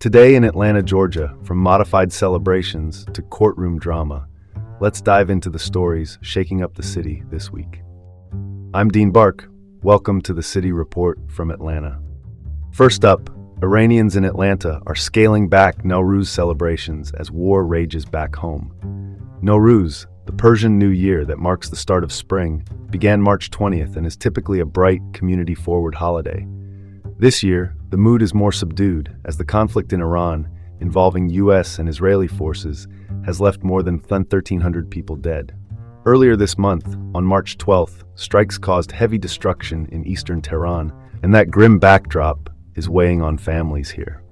Today in Atlanta, Georgia, from modified celebrations to courtroom drama, let's dive into the stories shaking up the city this week. I'm Dean Bark. Welcome to the City Report from Atlanta. First up, Iranians in Atlanta are scaling back Nowruz celebrations as war rages back home. Nowruz, the Persian New Year that marks the start of spring, began March 20th and is typically a bright, community-forward holiday. This year, the mood is more subdued as the conflict in Iran, involving U.S. and Israeli forces, has left more than 1,300 people dead. Earlier this month, on March 12th, strikes caused heavy destruction in eastern Tehran, and that grim backdrop is weighing on families here.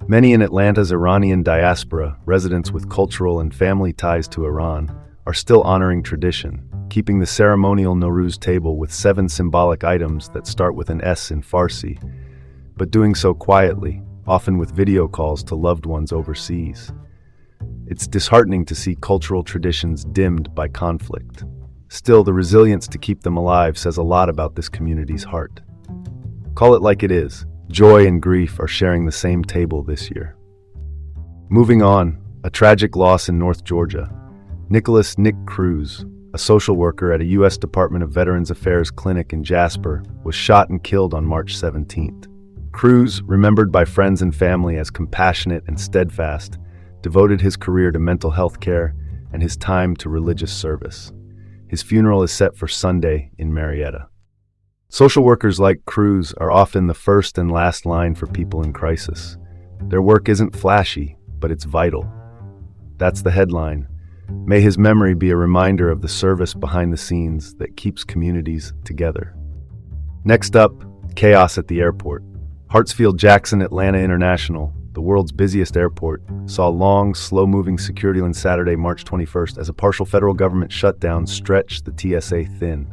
Many in Atlanta's Iranian diaspora, residents with cultural and family ties to Iran, are still honoring tradition, keeping the ceremonial Nowruz table with 7 symbolic items that start with an S in Farsi, but doing so quietly, often with video calls to loved ones overseas. It's disheartening to see cultural traditions dimmed by conflict. Still, the resilience to keep them alive says a lot about this community's heart. Call it like it is. Joy and grief are sharing the same table this year. Moving on, a tragic loss in North Georgia. Nicholas "Nick" Cruz, a social worker at a U.S. Department of Veterans Affairs clinic in Jasper, was shot and killed on March 17th. Cruz, remembered by friends and family as compassionate and steadfast, devoted his career to mental health care and his time to religious service. His funeral is set for Sunday in Marietta. Social workers like Cruz are often the first and last line for people in crisis. Their work isn't flashy, but it's vital. That's the headline. May his memory be a reminder of the service behind the scenes that keeps communities together. Next up, chaos at the airport. Hartsfield-Jackson Atlanta International, the world's busiest airport, saw long, slow-moving security on Saturday, March 21st, as a partial federal government shutdown stretched the TSA thin.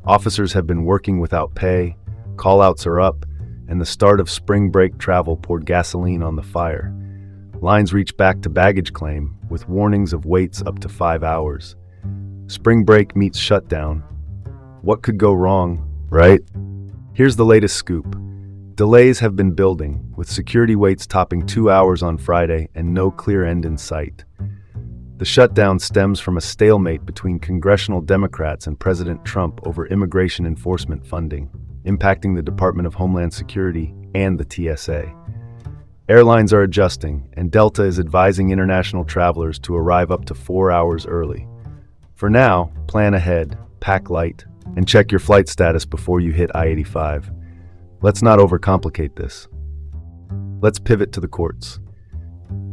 Officers have been working without pay, call-outs are up, and the start of spring break travel poured gasoline on the fire. Lines reach back to baggage claim, with warnings of waits up to 5 hours. Spring break meets shutdown. What could go wrong, right? Here's the latest scoop. Delays have been building, with security waits topping 2 hours on Friday and no clear end in sight. The shutdown stems from a stalemate between congressional Democrats and President Trump over immigration enforcement funding, impacting the Department of Homeland Security and the TSA. Airlines are adjusting, and Delta is advising international travelers to arrive up to 4 hours early. For now, plan ahead, pack light, and check your flight status before you hit I-85. Let's not overcomplicate this. Let's pivot to the courts.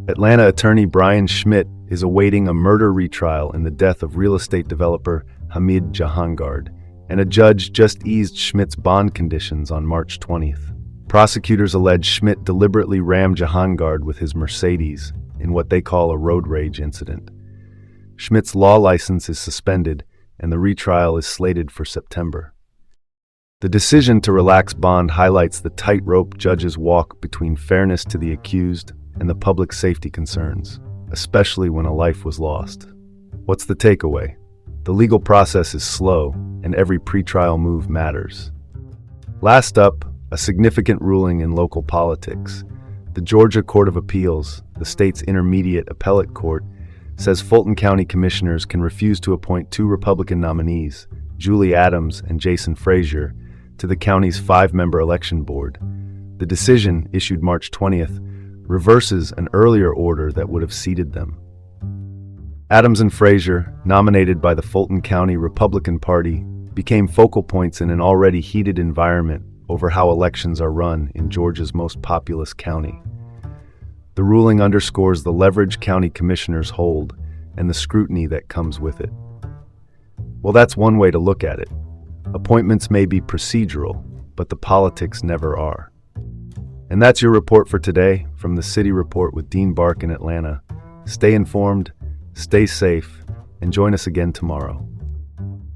Atlanta attorney Brian Schmidt is awaiting a murder retrial in the death of real estate developer Hamid Jahangard, and a judge just eased Schmidt's bond conditions on March 20th. Prosecutors allege Schmidt deliberately rammed Jahangard with his Mercedes in what they call a road rage incident. Schmidt's law license is suspended, and the retrial is slated for September. The decision to relax bond highlights the tightrope judges walk between fairness to the accused and the public safety concerns, especially when a life was lost. What's the takeaway? The legal process is slow, and every pretrial move matters. Last up, a significant ruling in local politics. The Georgia Court of Appeals, the state's intermediate appellate court, says Fulton County commissioners can refuse to appoint 2 Republican nominees, Julie Adams and Jason Frazier, to the county's 5-member election board. The decision, issued March 20th, reverses an earlier order that would have seated them. Adams and Frazier, nominated by the Fulton County Republican Party, became focal points in an already heated environment over how elections are run in Georgia's most populous county. The ruling underscores the leverage county commissioners hold and the scrutiny that comes with it. Well, that's one way to look at it. Appointments may be procedural, but the politics never are. And that's your report for today from the City Report with Dean Bark in Atlanta. Stay informed, stay safe, and join us again tomorrow.